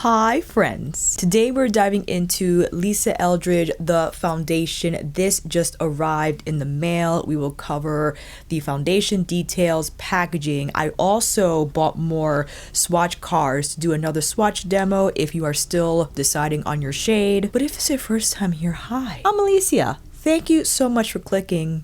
Hi friends! Today we're diving into Lisa Eldridge, the foundation. This just arrived in the mail. We will cover the foundation details, packaging. I also bought more swatch cards to do another swatch demo if you are still deciding on your shade. But if it's your first time here, hi, I'm Alicia. Thank you so much for clicking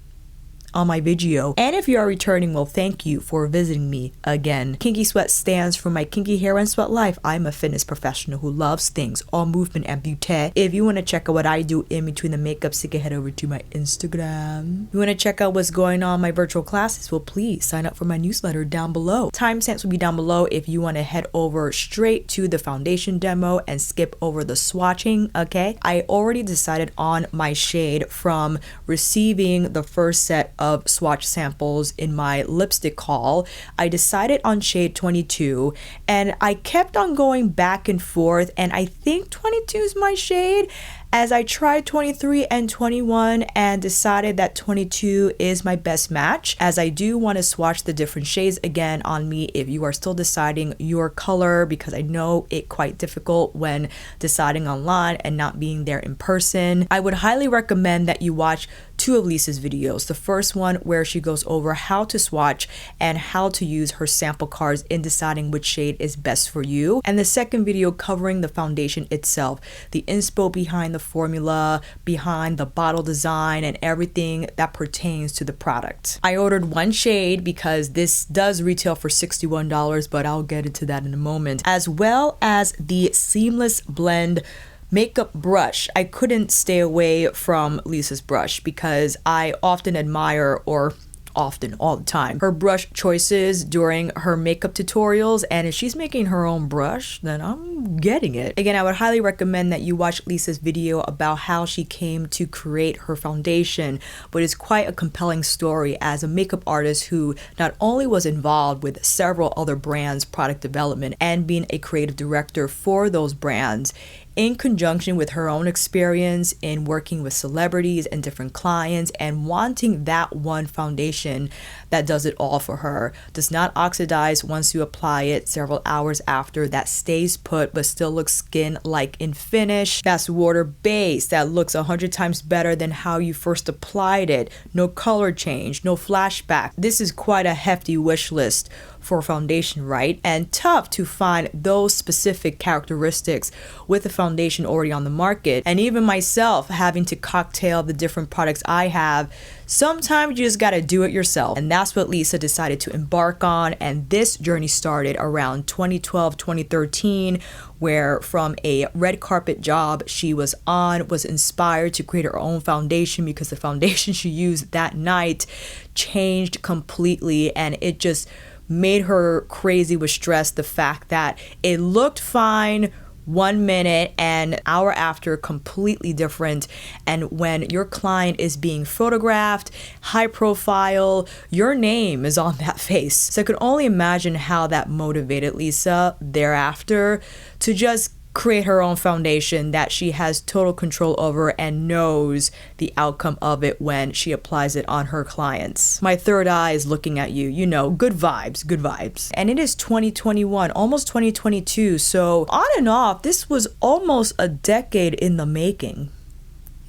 on my video, and if you are returning, well, thank you for visiting me again. KINKYSWEAT stands for my kinky hair and sweat life. I'm a fitness professional who loves things, all movement and beauty. If you want to check out what I do in between the makeup, so you can head over to my Instagram. If you want to check out what's going on in my virtual classes, well, please sign up for my newsletter down below. Timestamps will be down below if you want to head over straight to the foundation demo and skip over the swatching. Okay, I already decided on my shade from receiving the first set of swatch samples in my lipstick haul. I decided on shade 22 and I kept on going back and forth, and I think 22 is my shade, as I tried 23 and 21 and decided that 22 is my best match, as I do want to swatch the different shades again on me if you are still deciding your color, because I know it quite difficult when deciding online and not being there in person. I would highly recommend that you watch two of Lisa's videos. The first one where she goes over how to swatch and how to use her sample cards in deciding which shade is best for you, and the second video covering the foundation itself, the inspo behind the formula, behind the bottle design, and everything that pertains to the product. I ordered one shade because this does retail for $61, but I'll get into that in a moment, as well as the Seamless Blend makeup brush. I couldn't stay away from Lisa's brush because I often admire, or often, all the time, her brush choices during her makeup tutorials, and if she's making her own brush, then I'm getting it. Again, I would highly recommend that you watch Lisa's video about how she came to create her foundation, but it's quite a compelling story as a makeup artist who not only was involved with several other brands' product development and being a creative director for those brands, in conjunction with her own experience in working with celebrities and different clients, and wanting that one foundation that does it all for her, does not oxidize once you apply it several hours after, that stays put but still looks skin-like in finish, that's water-based, that looks 100 times better than how you first applied it, no color change, no flashback. This is quite a hefty wish list for foundation, right? And tough to find those specific characteristics with a foundation already on the market. And even myself, having to cocktail the different products I have, sometimes you just gotta do it yourself. And that's what Lisa decided to embark on. And this journey started around 2012, 2013, where from a red carpet job she was on, was inspired to create her own foundation because the foundation she used that night changed completely, and it just made her crazy with stress. The fact that it looked fine 1 minute and an hour after completely different, and when your client is being photographed, high profile, your name is on that face. So I could only imagine how that motivated Lisa thereafter to just create her own foundation that she has total control over and knows the outcome of it when she applies it on her clients. My third eye is looking at you, you know, good vibes, good vibes. And it is 2021, almost 2022, so on and off, this was almost a decade in the making.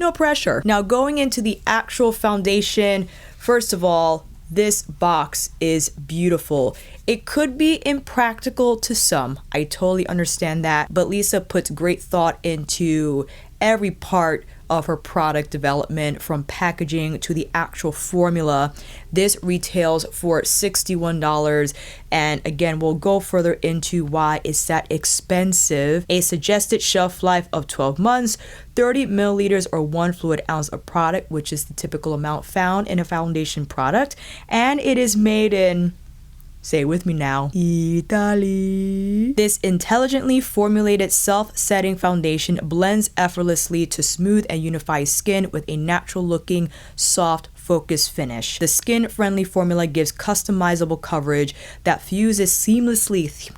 No pressure. Now, going into the actual foundation, first of all, this box is beautiful. It could be impractical to some. I totally understand that. But Lisa puts great thought into every part of her product development, from packaging to the actual formula. This retails for $61. And again, we'll go further into why it's that expensive. A suggested shelf life of 12 months, 30 milliliters or 1 fluid ounce of product, which is the typical amount found in a foundation product. And it is made in, say it with me now, Italy. This intelligently formulated self-setting foundation blends effortlessly to smooth and unify skin with a natural-looking, soft, focused finish. The skin-friendly formula gives customizable coverage that fuses seamlessly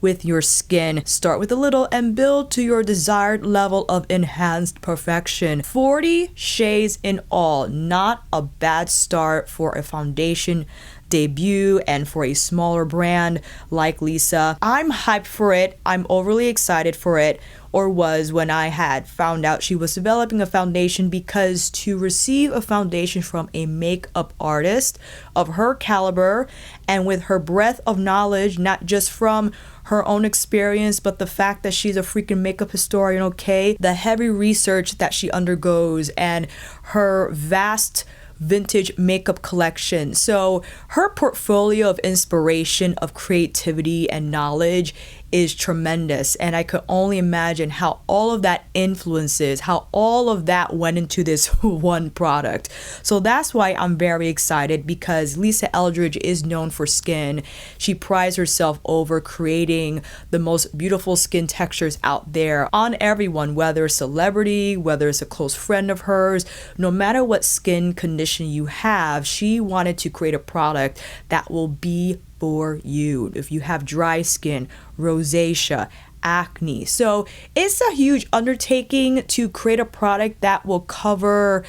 with your skin. Start with a little and build to your desired level of enhanced perfection. 40 shades in all. Not a bad start for a foundation debut and for a smaller brand like Lisa. I'm hyped for it. I'm overly excited for it, or was, when I had found out she was developing a foundation, because to receive a foundation from a makeup artist of her caliber and with her breadth of knowledge, not just from her own experience, but the fact that she's a freaking makeup historian, okay? The heavy research that she undergoes and her vast vintage makeup collection. So her portfolio of inspiration, of creativity and knowledge is tremendous, and I could only imagine how all of that influences, how all of that went into this one product. So that's why I'm very excited, because Lisa Eldridge is known for skin. She prides herself over creating the most beautiful skin textures out there on everyone, whether a celebrity, whether it's a close friend of hers. No matter what skin condition you have, she wanted to create a product that will be for you. If you have dry skin, rosacea, acne. So it's a huge undertaking to create a product that will cover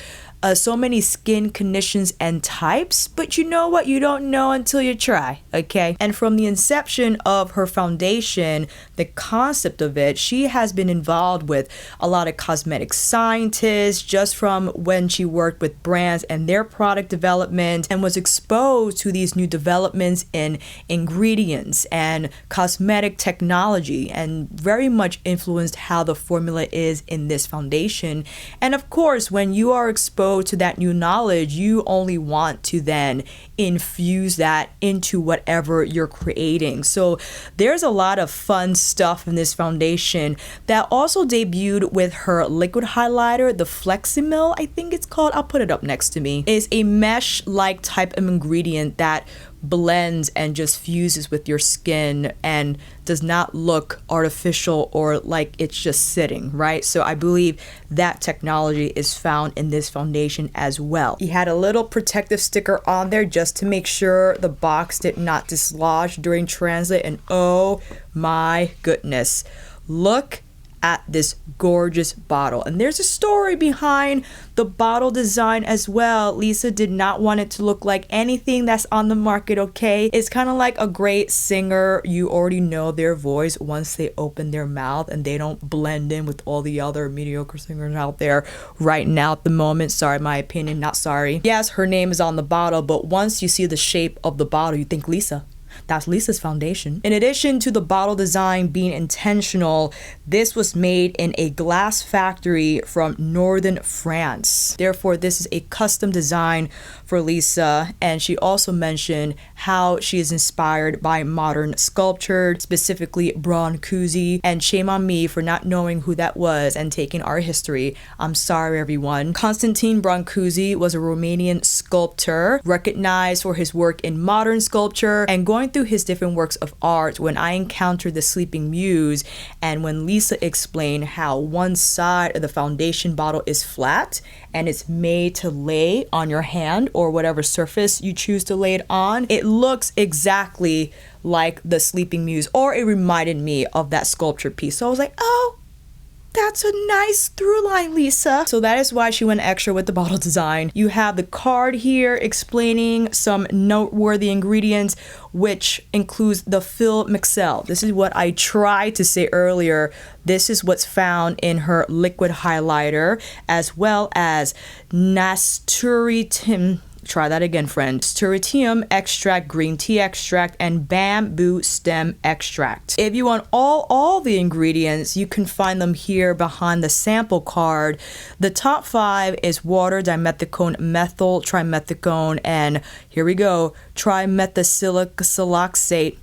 so many skin conditions and types, but you know what? You don't know until you try, okay? And from the inception of her foundation, the concept of it, she has been involved with a lot of cosmetic scientists, just from when she worked with brands and their product development, and was exposed to these new developments in ingredients and cosmetic technology, and very much influenced how the formula is in this foundation. And of course, when you are exposed to that new knowledge, you only want to then infuse that into whatever you're creating. So there's a lot of fun stuff in this foundation that also debuted with her liquid highlighter, the Fleximil, I think it's called. I'll put it up next to me. It's a mesh-like type of ingredient that blends and just fuses with your skin and does not look artificial or like it's just sitting, right? So I believe that technology is found in this foundation as well. He had a little protective sticker on there just to make sure the box did not dislodge during transit, and oh my goodness, look at this gorgeous bottle. And there's a story behind the bottle design as well. Lisa did not want it to look like anything that's on the market, okay? It's kind of like a great singer. You already know their voice once they open their mouth, and they don't blend in with all the other mediocre singers out there right now at the moment. Sorry, my opinion, not sorry. Yes, her name is on the bottle, but once you see the shape of the bottle, you think Lisa. That's Lisa's foundation. In addition to the bottle design being intentional, this was made in a glass factory from northern France. Therefore, this is a custom design for Lisa, and she also mentioned how she is inspired by modern sculpture, specifically Brancusi, and shame on me for not knowing who that was and taking art history. I'm sorry, everyone. Constantine Brancusi was a Romanian sculptor recognized for his work in modern sculpture. And going through his different works of art, when I encountered the Sleeping Muse, and when Lisa explained how one side of the foundation bottle is flat and it's made to lay on your hand or whatever surface you choose to lay it on, it looks exactly like the Sleeping Muse, or it reminded me of that sculpture piece. So I was like, oh, that's a nice through line, Lisa. So that is why she went extra with the bottle design. You have the card here explaining some noteworthy ingredients, which includes the Phil Mixel. This is what I tried to say earlier. This is what's found in her liquid highlighter, as well as Nasturtium. Try that again, friend. Nasturtium extract, green tea extract, and bamboo stem extract. If you want all the ingredients, you can find them here behind the sample card. The top 5 is water, dimethicone, methyl, trimethicone, and here we go, trimethacrylsiloxate.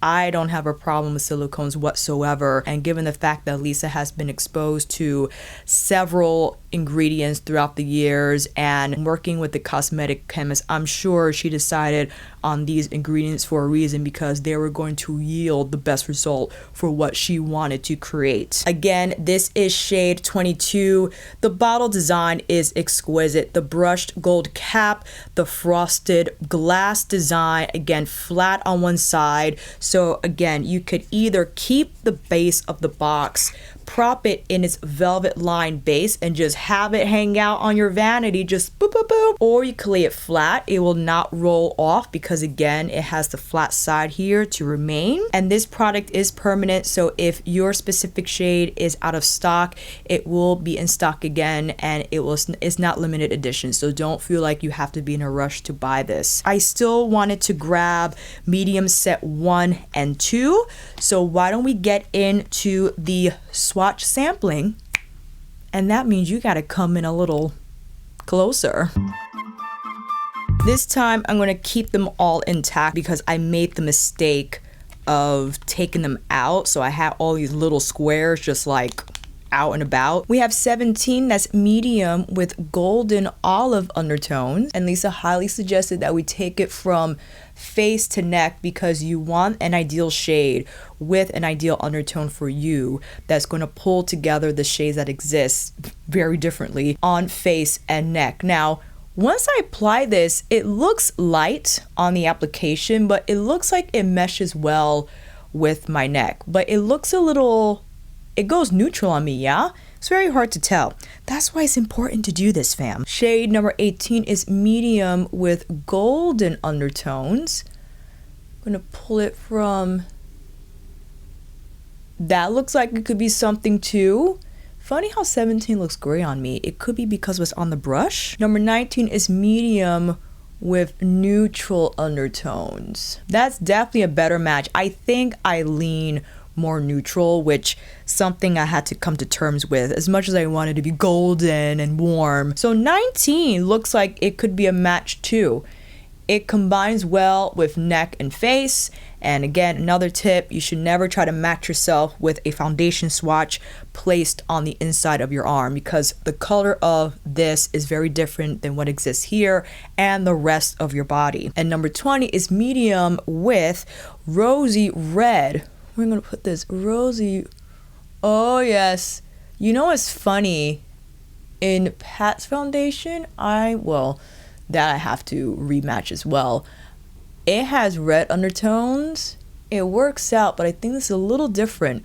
I don't have a problem with silicones whatsoever, and given the fact that Lisa has been exposed to several ingredients throughout the years and working with the cosmetic chemist, I'm sure she decided on these ingredients for a reason, because they were going to yield the best result for what she wanted to create. Again, this is shade 22. The bottle design is exquisite. The brushed gold cap, the frosted glass design, again flat on one side. So again, you could either keep the base of the box, prop it in its velvet lined base, and just have it hang out on your vanity, just boop, boop, boop. Or you can lay it flat. It will not roll off because again, it has the flat side here to remain. And this product is permanent. So if your specific shade is out of stock, it will be in stock again, and it's not limited edition. So don't feel like you have to be in a rush to buy this. I still wanted to grab medium set 1 and 2. So why don't we get into the swatch sampling? And that means you gotta come in a little closer. This time I'm gonna keep them all intact because I made the mistake of taking them out. So I have all these little squares just like out and about. We have 17, that's medium with golden olive undertones. And Lisa highly suggested that we take it from face to neck because you want an ideal shade with an ideal undertone for you that's going to pull together the shades that exist very differently on face and neck. Now, once I apply this, it looks light on the application, but it looks like it meshes well with my neck. But it looks a little, it goes neutral on me, yeah? It's very hard to tell. That's why it's important to do this, fam. Shade number 18 is medium with golden undertones. I'm gonna pull it from, that looks like it could be something too. Funny how 17 looks gray on me. It could be because what's on the brush. Number 19 is medium with neutral undertones. That's definitely a better match. I think I lean more neutral, which something I had to come to terms with as much as I wanted to be golden and warm. So 19 looks like it could be a match too. It combines well with neck and face. And again, another tip, you should never try to match yourself with a foundation swatch placed on the inside of your arm because the color of this is very different than what exists here and the rest of your body. And number 20 is medium with rosy red. We're gonna put this rosy, oh yes. You know what's funny? In Pat's foundation, that I have to rematch as well. It has red undertones. It works out, but I think this is a little different.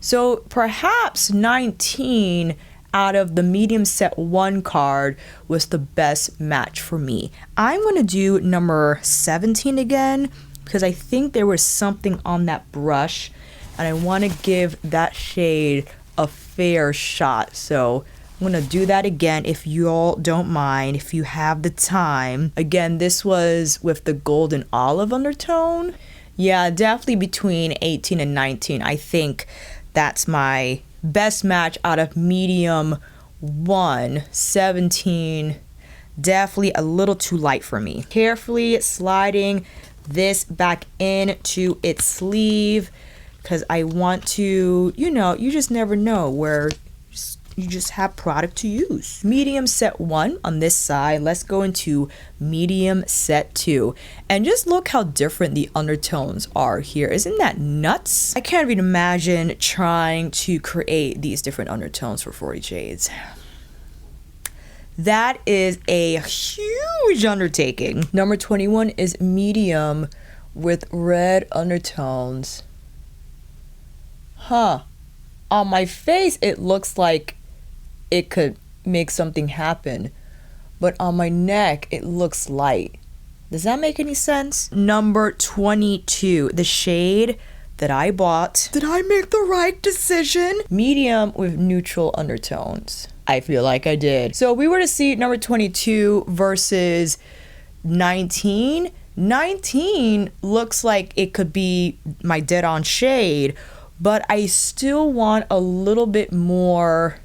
So perhaps 19 out of the medium set 1 card was the best match for me. I'm gonna do number 17 again because I think there was something on that brush and I wanna give that shade a fair shot. So I'm gonna do that again if you all don't mind, if you have the time. Again, this was with the golden olive undertone. Yeah, definitely between 18 and 19. I think that's my best match out of medium 1. 17, definitely a little too light for me. Carefully sliding this back into its sleeve because I want to, you just never know where you just have product to use. Medium set 1 on this side. Let's go into medium set 2. And just look how different the undertones are here. Isn't that nuts? I can't even imagine trying to create these different undertones for 40 shades. That is a huge undertaking. Number 21 is medium with red undertones. On my face, it looks like it could make something happen, but on my neck it looks light. Does that make any sense? Number 22, the shade that I bought. Did I make the right decision? Medium with neutral undertones. I feel like I did. So we were to see number 22 versus 19. 19 looks like it could be my dead on shade, but I still want a little bit more,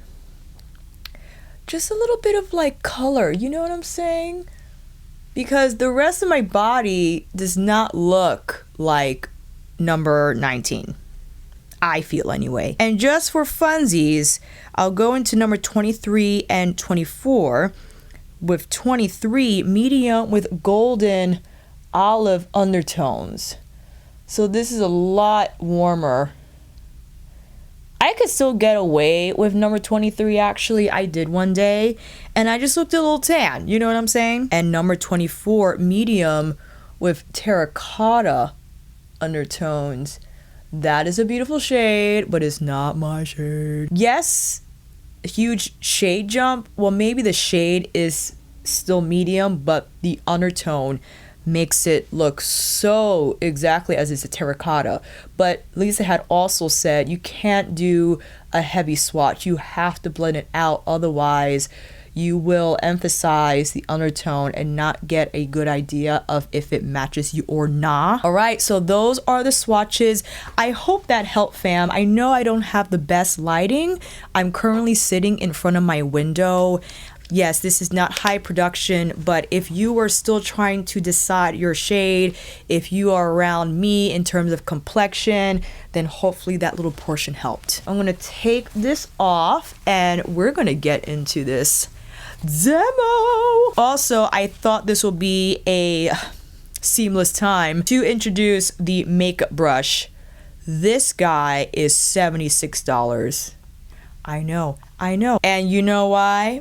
just a little bit of like color, you know what I'm saying? Because the rest of my body does not look like number 19. I feel anyway. And just for funsies, I'll go into number 23 and 24. With 23, medium with golden olive undertones. So this is a lot warmer. I could still get away with number 23 actually. I did one day and I just looked a little tan, you know what I'm saying? And number 24, medium with terracotta undertones. That is a beautiful shade, but it's not my shade. Yes, huge shade jump. Well, maybe the shade is still medium, but the undertone makes it look so exactly as it's a terracotta. But Lisa had also said you can't do a heavy swatch. You have to blend it out, otherwise you will emphasize the undertone and not get a good idea of if it matches you or not. All right, so those are the swatches. I hope that helped, fam. I know I don't have the best lighting. I'm currently sitting in front of my window. Yes, this is not high production, but if you are still trying to decide your shade, if you are around me in terms of complexion, then hopefully that little portion helped. I'm gonna take this off and we're gonna get into this demo. Also, I thought this will be a seamless time to introduce the makeup brush. This guy is $76. I know. And you know why?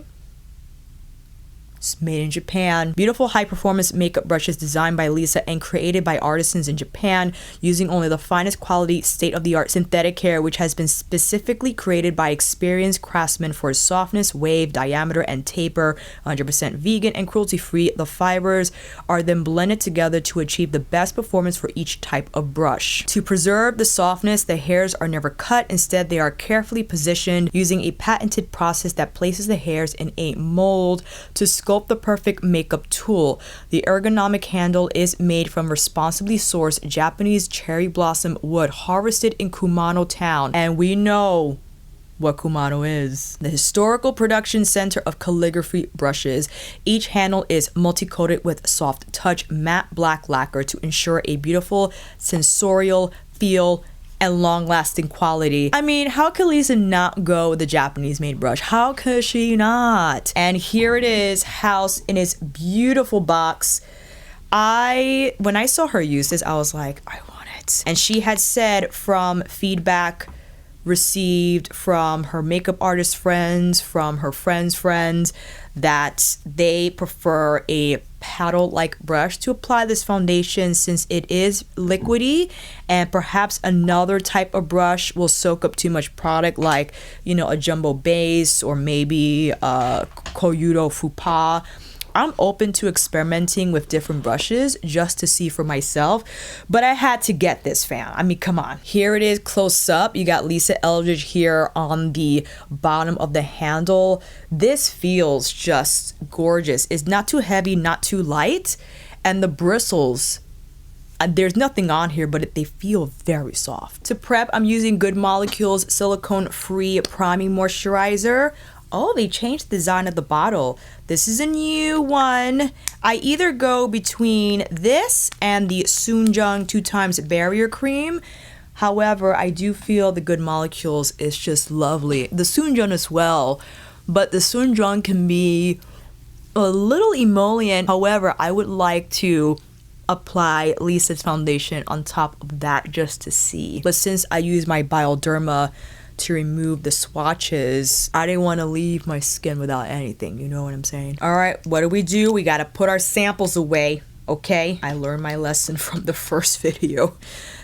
It's made in Japan. Beautiful high performance makeup brushes designed by Lisa and created by artisans in Japan using only the finest quality state-of-the-art synthetic hair, which has been specifically created by experienced craftsmen for its softness, wave, diameter, and taper. 100% vegan and cruelty-free. The fibers are then blended together to achieve the best performance for each type of brush. To preserve the softness, the hairs are never cut. Instead, they are carefully positioned using a patented process that places the hairs in a mold to sculpt the perfect makeup tool. The ergonomic handle is made from responsibly sourced Japanese cherry blossom wood harvested in Kumano Town. And we know what Kumano is. The historical production center of calligraphy brushes. Each handle is multi-coated with soft touch matte black lacquer to ensure a beautiful sensorial feel and long-lasting quality. I mean, how could Lisa not go with the Japanese-made brush? How could she not? And here it is, housed in its beautiful box. When I saw her use this, I was like, I want it. And she had said from feedback received from her makeup artist friends, from her friends, that they prefer a paddle-like brush to apply this foundation since it is liquidy, and perhaps another type of brush will soak up too much product, like, you know, a jumbo base or maybe a Koyudo Fupa. I'm open to experimenting with different brushes just to see for myself, but I had to get this, fam. I mean, come on. Here it is close up. You got Lisa Eldridge here on the bottom of the handle. This feels just gorgeous. It's not too heavy, not too light, and the bristles, there's nothing on here, but they feel very soft. To prep, I'm using Good Molecules silicone-free priming moisturizer. Oh, they changed the design of the bottle. This is a new one. I either go between this and the Soonjung 2x barrier cream. However, I do feel the Good Molecules is just lovely. The Soonjung as well, but the Soonjung can be a little emollient. However, I would like to apply Lisa's foundation on top of that just to see. But since I use my Bioderma to remove the swatches, I didn't want to leave my skin without anything, you know what I'm saying? All right, what do? We gotta put our samples away, okay? I learned my lesson from the first video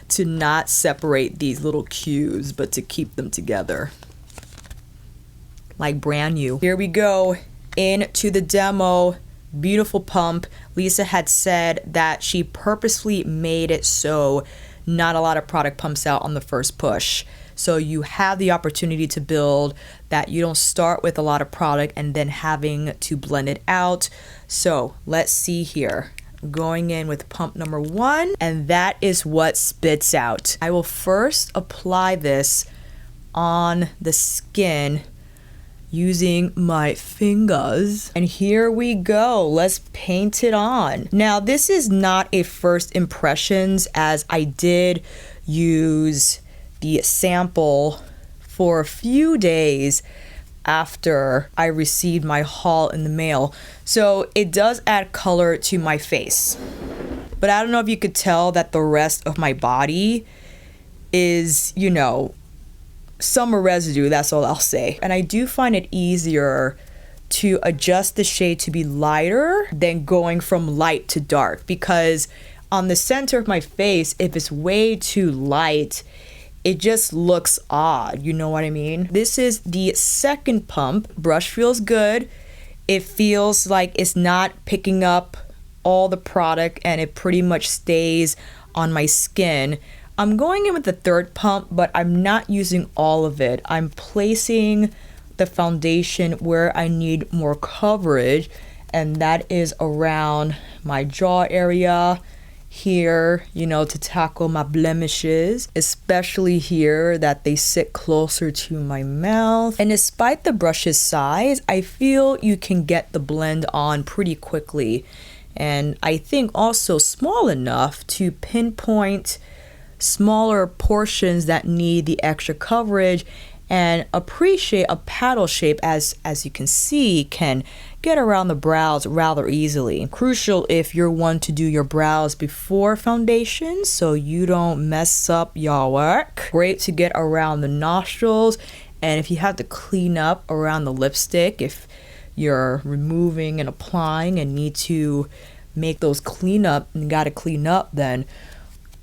to not separate these little cues, but to keep them together like brand new. Here we go into the demo. Beautiful pump. Lisa had said that she purposely made it so not a lot of product pumps out on the first push. So you have the opportunity to build that you don't start with a lot of product and then having to blend it out. So let's see here. Going in with pump number 1, and that is what spits out. I will first apply this on the skin using my fingers. And here we go. Let's paint it on. Now, this is not a first impressions, as I did use the sample for a few days after I received my haul in the mail. So it does add color to my face. But I don't know if you could tell that the rest of my body is, you know, summer residue, that's all I'll say. And I do find it easier to adjust the shade to be lighter than going from light to dark, because on the center of my face, if it's way too light, it just looks odd, you know what I mean? This is the second pump. Brush feels good. It feels like it's not picking up all the product and it pretty much stays on my skin. I'm going in with the third pump, but I'm not using all of it. I'm placing the foundation where I need more coverage, and that is around my jaw area here, you know, to tackle my blemishes, especially here that they sit closer to my mouth. And despite the brush's size, I feel you can get the blend on pretty quickly. And I think also small enough to pinpoint smaller portions that need the extra coverage and appreciate a paddle shape as you can see can get around the brows rather easily. Crucial if you're one to do your brows before foundation so you don't mess up your work. Great to get around the nostrils, and if you have to clean up around the lipstick, if you're removing and applying and need to make those cleanup and gotta clean up, then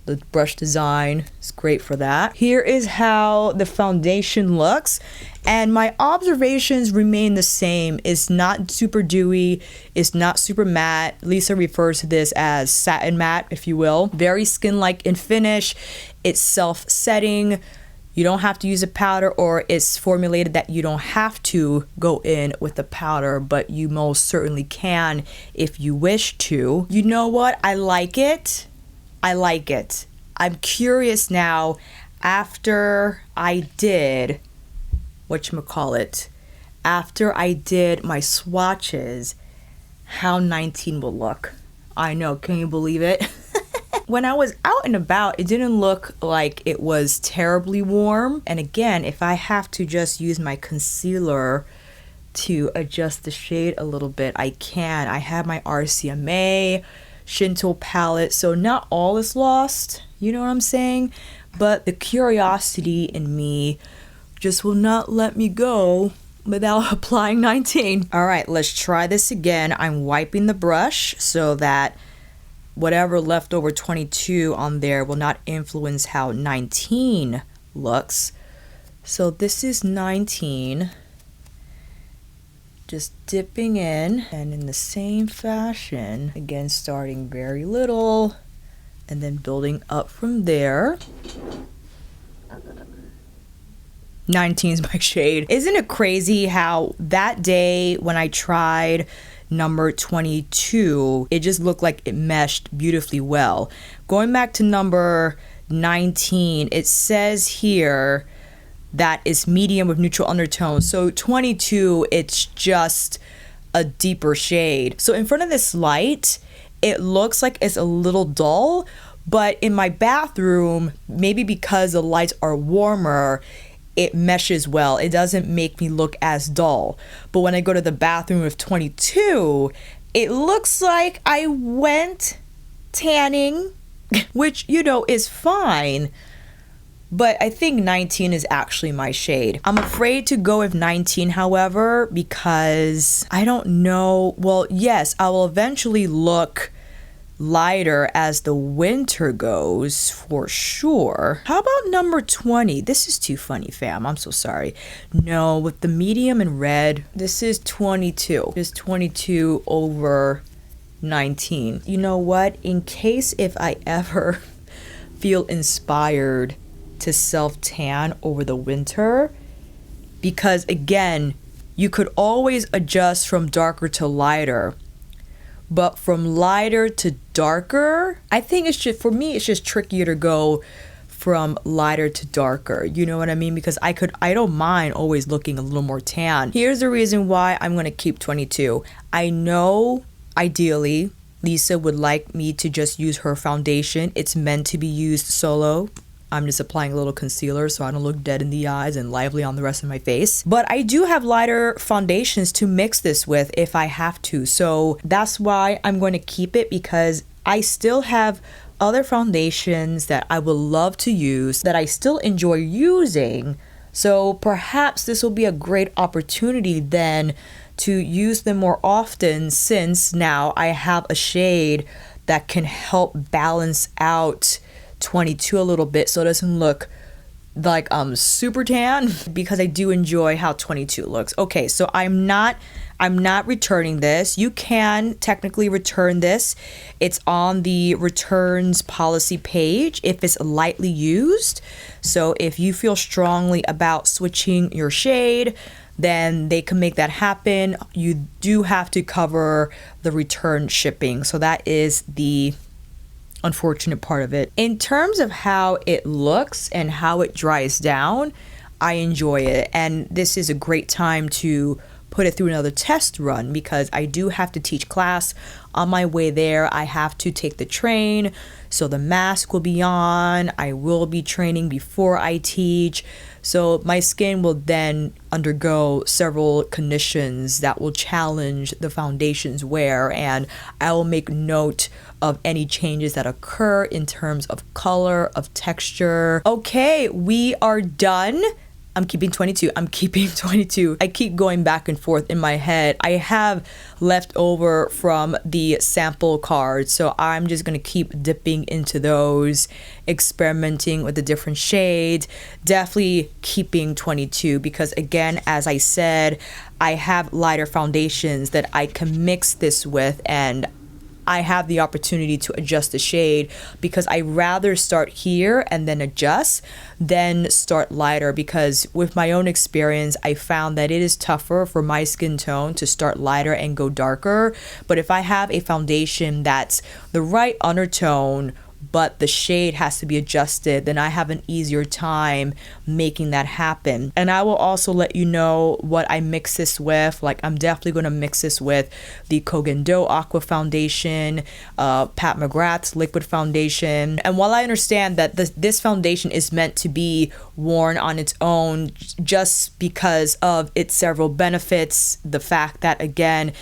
the brush design is great for that. Here is how the foundation looks, and my observations remain the same. It's not super dewy, it's not super matte. Lisa refers to this as satin matte, if you will. Very skin-like in finish. It's self-setting. You don't have to use a powder, or it's formulated that you don't have to go in with the powder, but you most certainly can if you wish to. You know what? I like it. I like it. I'm curious now, after I did, after I did my swatches, how 19 will look. I know, can you believe it? When I was out and about, it didn't look like it was terribly warm. And again, if I have to just use my concealer to adjust the shade a little bit, I can. I have my RCMA Shinto palette, so not all is lost, you know what I'm saying? But the curiosity in me just will not let me go without applying 19. All right, let's try this again. I'm wiping the brush so that whatever leftover 22 on there will not influence how 19 looks. So this is 19. Just dipping in, and in the same fashion, again starting very little and then building up from there. 19 is my shade. Isn't it crazy how that day when I tried number 22, it just looked like it meshed beautifully well. Going back to number 19, it says here that is medium with neutral undertones. So 22, it's just a deeper shade. So in front of this light, it looks like it's a little dull, but in my bathroom, maybe because the lights are warmer, it meshes well. It doesn't make me look as dull. But when I go to the bathroom with 22, it looks like I went tanning, which, you know, is fine. But I think 19 is actually my shade. I'm afraid to go with 19, however, because I don't know. Well, yes, I will eventually look lighter as the winter goes, for sure. How about number 20? This is too funny, fam. I'm so sorry. No, with the medium and red, this is 22. It's 22 over 19. You know what? In case if I ever feel inspired to self-tan over the winter, because again, you could always adjust from darker to lighter, but from lighter to darker, I think it's just, for me, it's just trickier to go from lighter to darker, you know what I mean? Because I don't mind always looking a little more tan. Here's the reason why I'm gonna keep 22. I know ideally Lisa would like me to just use her foundation. It's meant to be used solo. I'm just applying a little concealer so I don't look dead in the eyes and lively on the rest of my face. But I do have lighter foundations to mix this with if I have to. So that's why I'm going to keep it, because I still have other foundations that I would love to use, that I still enjoy using. So perhaps this will be a great opportunity then to use them more often, since now I have a shade that can help balance out 22 a little bit so it doesn't look like super tan because I do enjoy how 22 looks. Okay, so I'm not returning this. You can technically return this. It's on the returns policy page if it's lightly used. So if you feel strongly about switching your shade, then they can make that happen. You do have to cover the return shipping. So that is the unfortunate part of it. In terms of how it looks and how it dries down, I enjoy it. And this is a great time to put it through another test run because I do have to teach class. On my way there, I have to take the train, so the mask will be on. I will be training before I teach, so my skin will then undergo several conditions that will challenge the foundation's wear, and I will make note of any changes that occur in terms of color, of texture. Okay, we are done. I'm keeping 22. I'm keeping 22. I keep going back and forth in my head. I have left over from the sample cards, so I'm just going to keep dipping into those, experimenting with the different shades. Definitely keeping 22 because, again, as I said, I have lighter foundations that I can mix this with, and I have the opportunity to adjust the shade because I rather start here and then adjust than start lighter, because with my own experience, I found that it is tougher for my skin tone to start lighter and go darker. But if I have a foundation that's the right undertone, but the shade has to be adjusted, then I have an easier time making that happen. And I will also let you know what I mix this with. Like, I'm definitely going to mix this with the Kogan Do Aqua Foundation, Pat McGrath's Liquid Foundation. And while I understand that this foundation is meant to be worn on its own just because of its several benefits, the fact that, again,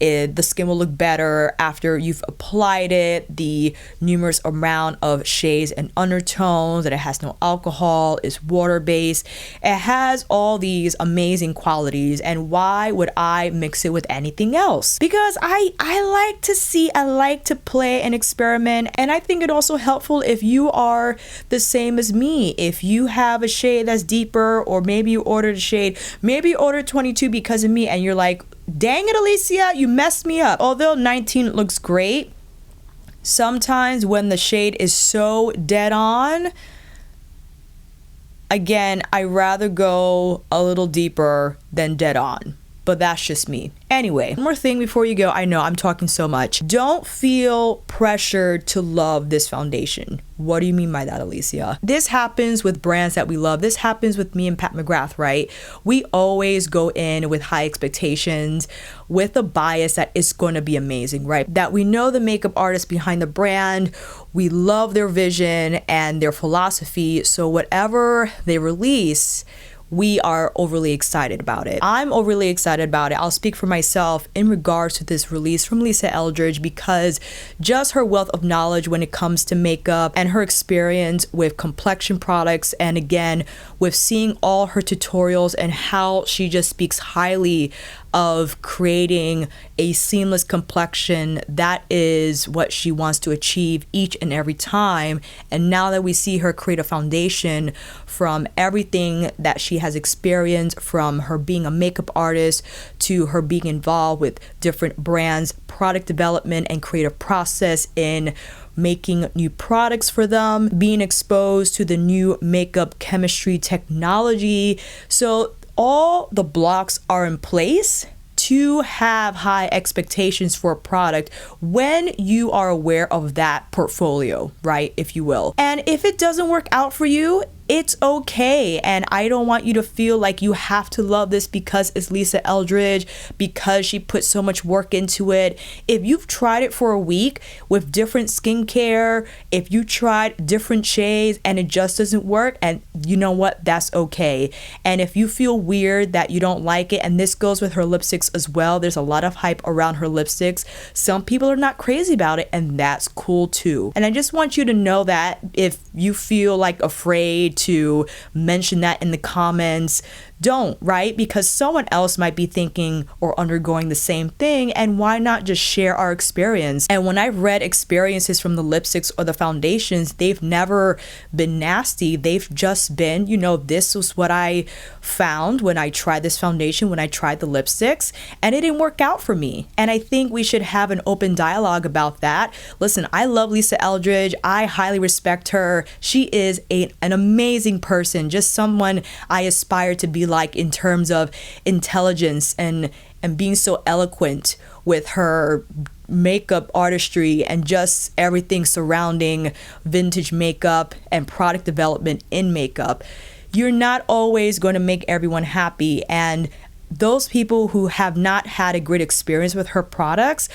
the skin will look better after you've applied it, the numerous amount of shades and undertones, that it has no alcohol, is water-based. It has all these amazing qualities, and why would I mix it with anything else? Because I like to see, I like to play and experiment, and I think it also helpful if you are the same as me. If you have a shade that's deeper, or maybe you ordered a shade, maybe you ordered 22 because of me, and you're like, dang it, Alicia, you messed me up. Although 19 looks great, sometimes when the shade is so dead on, again, I rather go a little deeper than dead on. But that's just me. Anyway, one more thing before you go. I know I'm talking so much. Don't feel pressured to love this foundation. What do you mean by that, Alicia? This happens with brands that we love. This happens with me and Pat McGrath, right? We always go in with high expectations, with a bias that it's going to be amazing, right? That we know the makeup artist behind the brand. We love their vision and their philosophy. So whatever they release, we are overly excited about it. I'm overly excited about it. I'll speak for myself in regards to this release from Lisa Eldridge, because just her wealth of knowledge when it comes to makeup and her experience with complexion products, and again, with seeing all her tutorials and how she just speaks highly of creating a seamless complexion. That is what she wants to achieve each and every time. And now that we see her create a foundation from everything that she has experienced, from her being a makeup artist to her being involved with different brands, product development and creative process in making new products for them, being exposed to the new makeup chemistry technology. So all the blocks are in place to have high expectations for a product when you are aware of that portfolio, right, if you will. And if it doesn't work out for you, it's okay. And I don't want you to feel like you have to love this because it's Lisa Eldridge, because she put so much work into it. If you've tried it for a week with different skincare, if you tried different shades and it just doesn't work, and you know what, that's okay. And if you feel weird that you don't like it, and this goes with her lipsticks as well, there's a lot of hype around her lipsticks. Some people are not crazy about it, and that's cool too. And I just want you to know that if you feel like afraid to mention that in the comments, don't, right? Because someone else might be thinking or undergoing the same thing, and why not just share our experience? And when I've read experiences from the lipsticks or the foundations, they've never been nasty. They've just been, you know, this was what I found when I tried this foundation, when I tried the lipsticks, and it didn't work out for me. And I think we should have an open dialogue about that. Listen, I love Lisa Eldridge. I highly respect her. She is an amazing person, just someone I aspire to be like in terms of intelligence and being so eloquent with her makeup artistry and just everything surrounding vintage makeup and product development in makeup. You're not always going to make everyone happy, and those people who have not had a great experience with her products,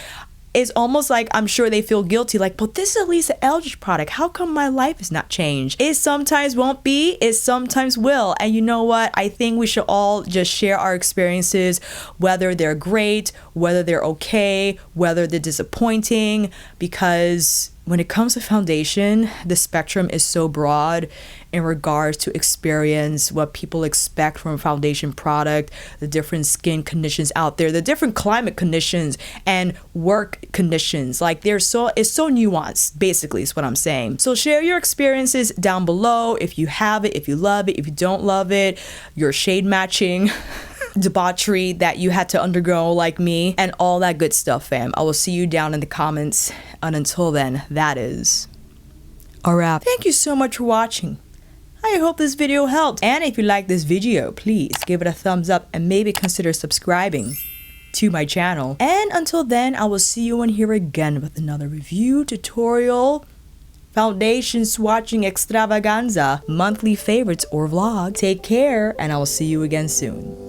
it's almost like I'm sure they feel guilty, like, but this is a Lisa Eldridge product. How come my life is not changed? It sometimes won't be, it sometimes will. And you know what? I think we should all just share our experiences, whether they're great, whether they're okay, whether they're disappointing, because when it comes to foundation, the spectrum is so broad in regards to experience, what people expect from a foundation product, the different skin conditions out there, the different climate conditions and work conditions. Like it's so nuanced, basically is what I'm saying. So share your experiences down below. If you have it, if you love it, if you don't love it, your shade matching debauchery that you had to undergo like me, and all that good stuff, fam. I will see you down in the comments, and until then, that is a wrap. Thank you so much for watching. I hope this video helped, and if you like this video, please give it a thumbs up and maybe consider subscribing to my channel. And until then, I will see you in here again with another review, tutorial, foundation swatching extravaganza, monthly favorites, or vlog. Take care, and I will see you again soon.